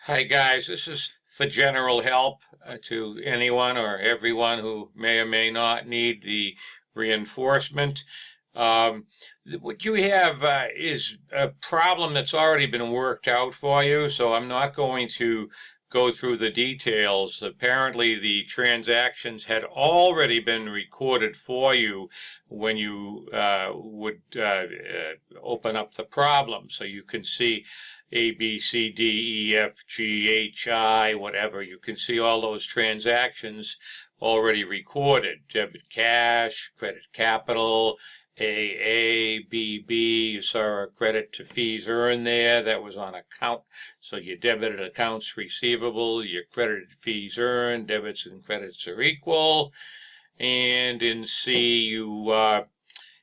Hi guys, this is for general help to anyone or everyone who may or may not need the reinforcement. Um, what you have is a problem that's already been worked out for you, so I'm not going to go through the details. Apparently, the transactions had already been recorded for you when you would open up the problem, so you can see A, B, C, D, E, F, G, H, I, whatever. You can see all those transactions already recorded. Debit cash, credit capital, B. You saw a credit to fees earned there. That was on account. So you debited accounts receivable, your credited fees earned, debits and credits are equal. And in C, you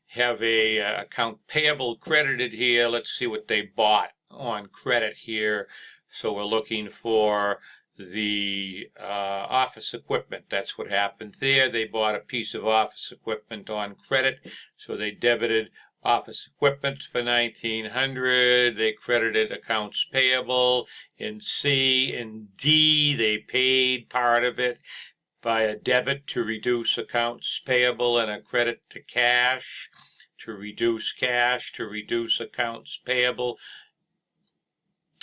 have a account payable credited here. Let's see what they bought on credit here. So we're looking for the office equipment. That's what happened there. They bought a piece of office equipment on credit, so they debited office equipment for $1,900. They credited accounts payable. In C and D, they paid part of it by a debit to reduce accounts payable and a credit to cash to reduce accounts payable.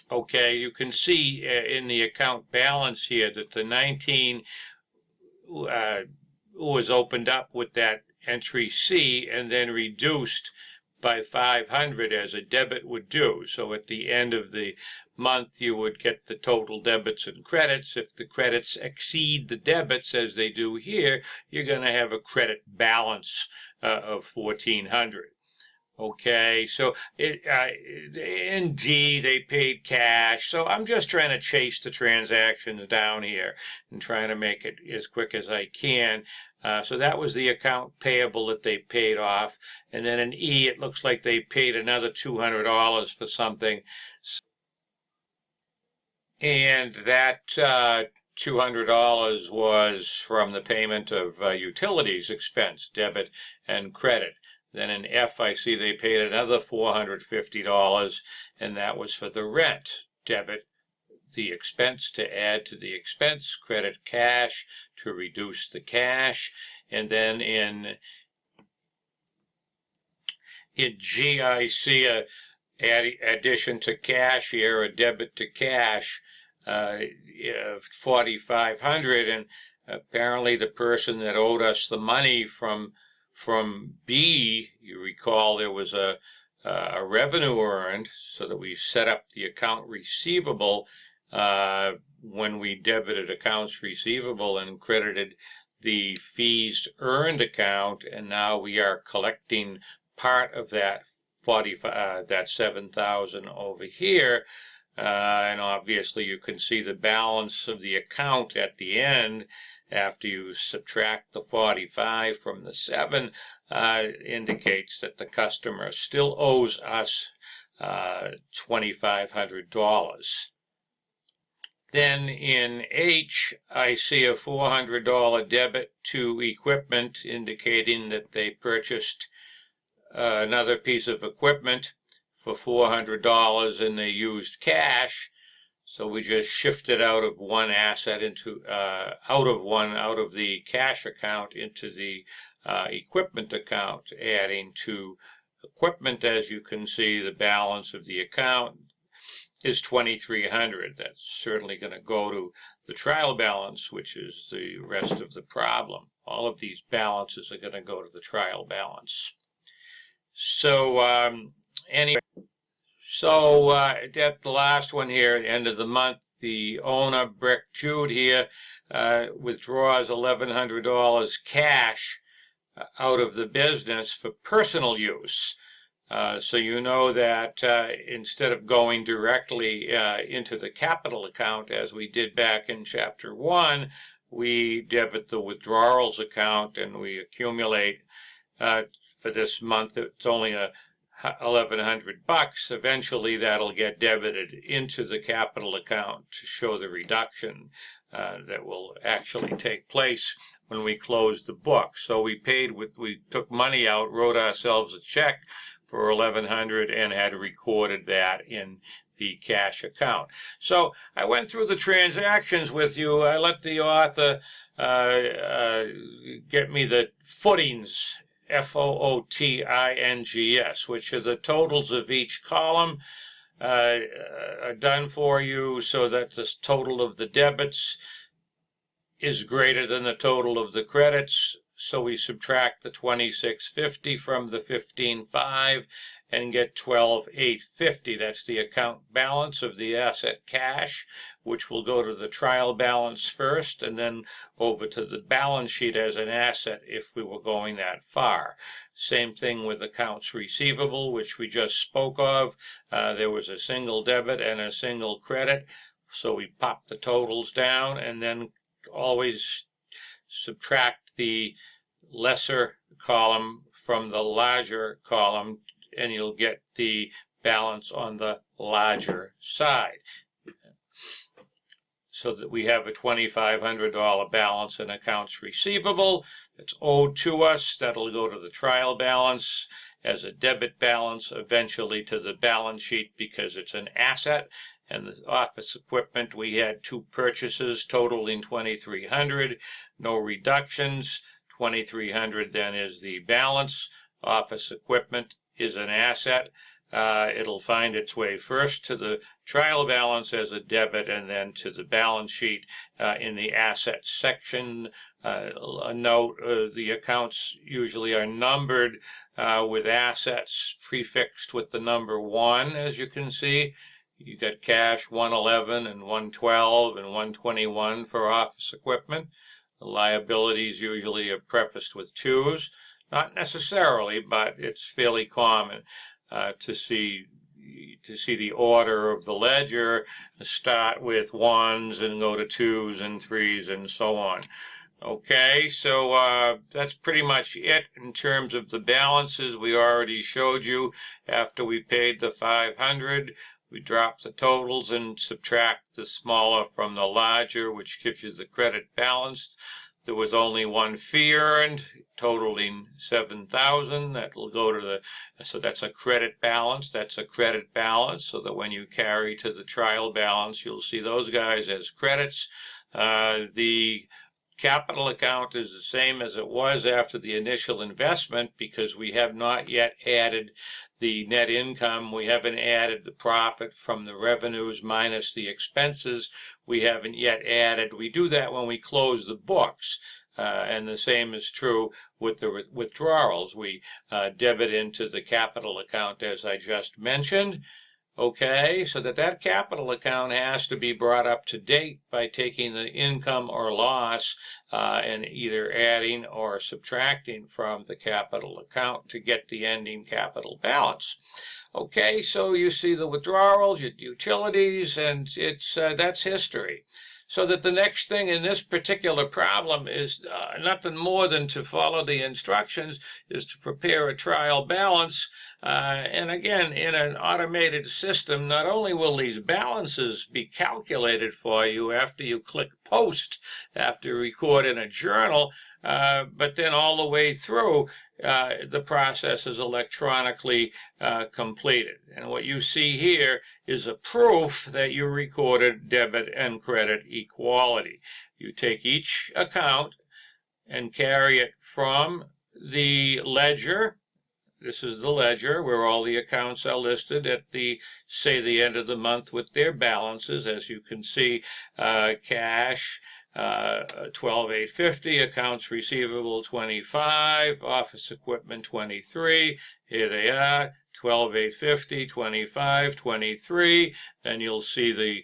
Okay, you can see in the account balance here that the 19 was opened up with that entry C and then reduced by 500 as a debit would do. So at the end of the month, you would get the total debits and credits. If the credits exceed the debits, as they do here, you're going to have a credit balance of 1,400. Okay, so in D, they paid cash. So I'm just trying to chase the transactions down here and trying to make it as quick as I can. So that was the account payable that they paid off. And then in E, it looks like they paid another $200 for something. And that $200 was from the payment of utilities expense, debit and credit. Then in F, I see they paid another $450, and that was for the rent, debit the expense to add to the expense, credit cash to reduce the cash. And then in G, I see a addition to cash here, a debit to cash, 4,500, and apparently the person that owed us the money from B, you recall there was a revenue earned, so that we set up the account receivable when we debited accounts receivable and credited the fees earned account, and now we are collecting part of that that 7,000 over here. And obviously you can see the balance of the account at the end after you subtract the 45 from the 7 indicates that the customer still owes us $2,500. Then in H, I see a $400 debit to equipment indicating that they purchased another piece of equipment for $400 and they used cash. So we just shifted out of one asset into out of the cash account into the equipment account, adding to equipment. As you can see, the balance of the account is $2,300. That's certainly going to go to the trial balance, which is the rest of the problem. All of these balances are going to go to the trial balance. So anyway. So at the last one here, at the end of the month, the owner, Brick Jude here, withdraws $1,100 cash out of the business for personal use. So you know that instead of going directly into the capital account, as we did back in Chapter 1, we debit the withdrawals account and we accumulate for this month. It's only a $1,100. Eventually that'll get debited into the capital account to show the reduction that will actually take place when we close the book. So we took money out, wrote ourselves a check for $1,100 and had recorded that in the cash account. So I went through the transactions with you. I let the author get me the footings, FOOTINGS, which are the totals of each column, are done for you so that the total of the debits is greater than the total of the credits. So we subtract the 2650 from the 15,500 and get 12,850. That's the account balance of the asset cash, which will go to the trial balance first and then over to the balance sheet as an asset if we were going that far. Same thing with accounts receivable, which we just spoke of. There was a single debit and a single credit, so we popped the totals down and then always subtract the lesser column from the larger column, and you'll get the balance on the larger side. So that we have a $2,500 balance in accounts receivable that's owed to us. That'll go to the trial balance as a debit balance, eventually to the balance sheet because it's an asset. And the office equipment, we had 2 purchases totaling $2,300, no reductions. $2,300 then is the balance. Office equipment is an asset. It'll find its way first to the trial balance as a debit and then to the balance sheet in the assets section. A note, the accounts usually are numbered with assets prefixed with the number 1, as you can see. You got cash 111 and 112 and 121 for office equipment. The liabilities usually are prefaced with 2s. Not necessarily, but it's fairly common to see the order of the ledger start with 1s and go to 2s and 3s and so on. Okay, so that's pretty much it in terms of the balances. We already showed you after we paid the $500. We drop the totals and subtract the smaller from the larger, which gives you the credit balance. There was only one fee earned, totaling $7,000. That will go to the, so that's a credit balance. That's a credit balance, so that when you carry to the trial balance, you'll see those guys as credits. The capital account is the same as it was after the initial investment because we have not yet added the net income. We haven't added the profit from the revenues minus the expenses. We haven't yet added. We do that when we close the books. And the same is true with the withdrawals. We debit into the capital account as I just mentioned. Okay, so that capital account has to be brought up to date by taking the income or loss and either adding or subtracting from the capital account to get the ending capital balance. Okay, so you see the withdrawals, your utilities, and it's that's history. So that the next thing in this particular problem is nothing more than to follow the instructions, is to prepare a trial balance. And again, in an automated system, not only will these balances be calculated for you after you click post, after you record in a journal, but then all the way through, the process is electronically completed. And what you see here is a proof that you recorded debit and credit equality. You take each account and carry it from the ledger. This is the ledger where all the accounts are listed at the, say, the end of the month with their balances. As you can see, cash, 12,850, accounts receivable 25, office equipment 23. Here they are, 12,850, 25, 23. Then you'll see the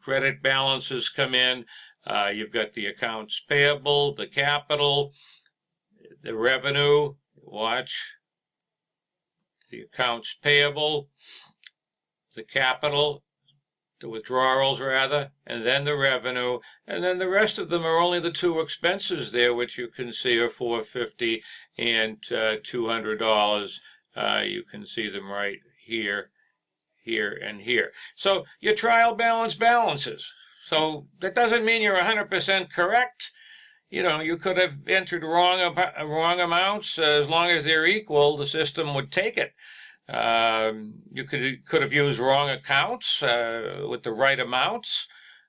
credit balances come in. You've got the accounts payable, the capital, the revenue. Watch. The accounts payable, the capital, the withdrawals rather, and then the revenue, and then the rest of them are only the 2 expenses there, which you can see are $450 and $200. You can see them right here, here, and here. So your trial balance balances. So that doesn't mean you're 100% correct. You know, you could have entered wrong amounts. As long as they're equal, the system would take it. You could have used wrong accounts with the right amounts.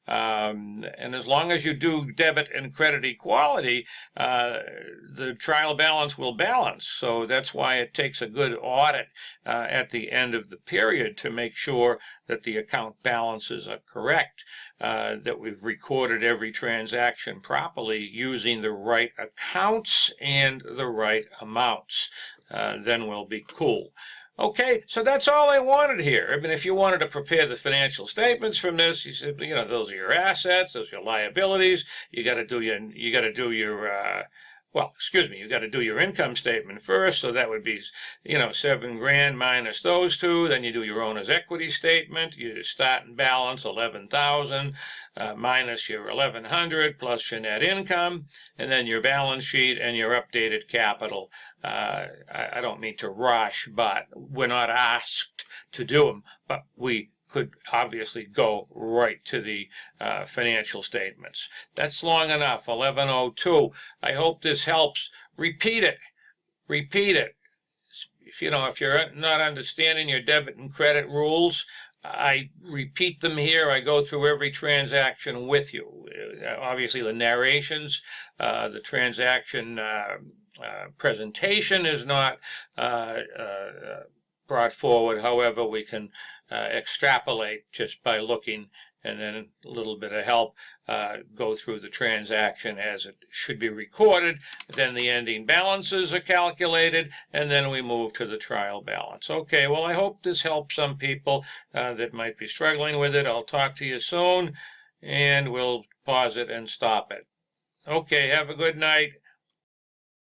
And as long as you do debit and credit equality, the trial balance will balance. So that's why it takes a good audit at the end of the period to make sure that the account balances are correct, that we've recorded every transaction properly using the right accounts and the right amounts. Then we'll be cool. Okay, so that's all I wanted here. I mean, if you wanted to prepare the financial statements from this, you said, those are your assets, those are your liabilities. You got to do your, you got to do your income statement first. So that would be, $7,000 minus those two. Then you do your owner's equity statement. You start and balance 11,000 minus your 1,100 plus your net income, and then your balance sheet and your updated capital. I don't mean to rush, but we're not asked to do them, but we could obviously go right to the financial statements. That's long enough, 11:02. I hope this helps. Repeat it. Repeat it. If you're not understanding your debit and credit rules, I repeat them here. I go through every transaction with you. Obviously, the narrations, the transaction presentation is not brought forward. However, we can extrapolate just by looking, and then a little bit of help, go through the transaction as it should be recorded. Then the ending balances are calculated, and then we move to the trial balance. Okay, well, I hope this helps some people that might be struggling with it. I'll talk to you soon, and we'll pause it and stop it. Okay, have a good night.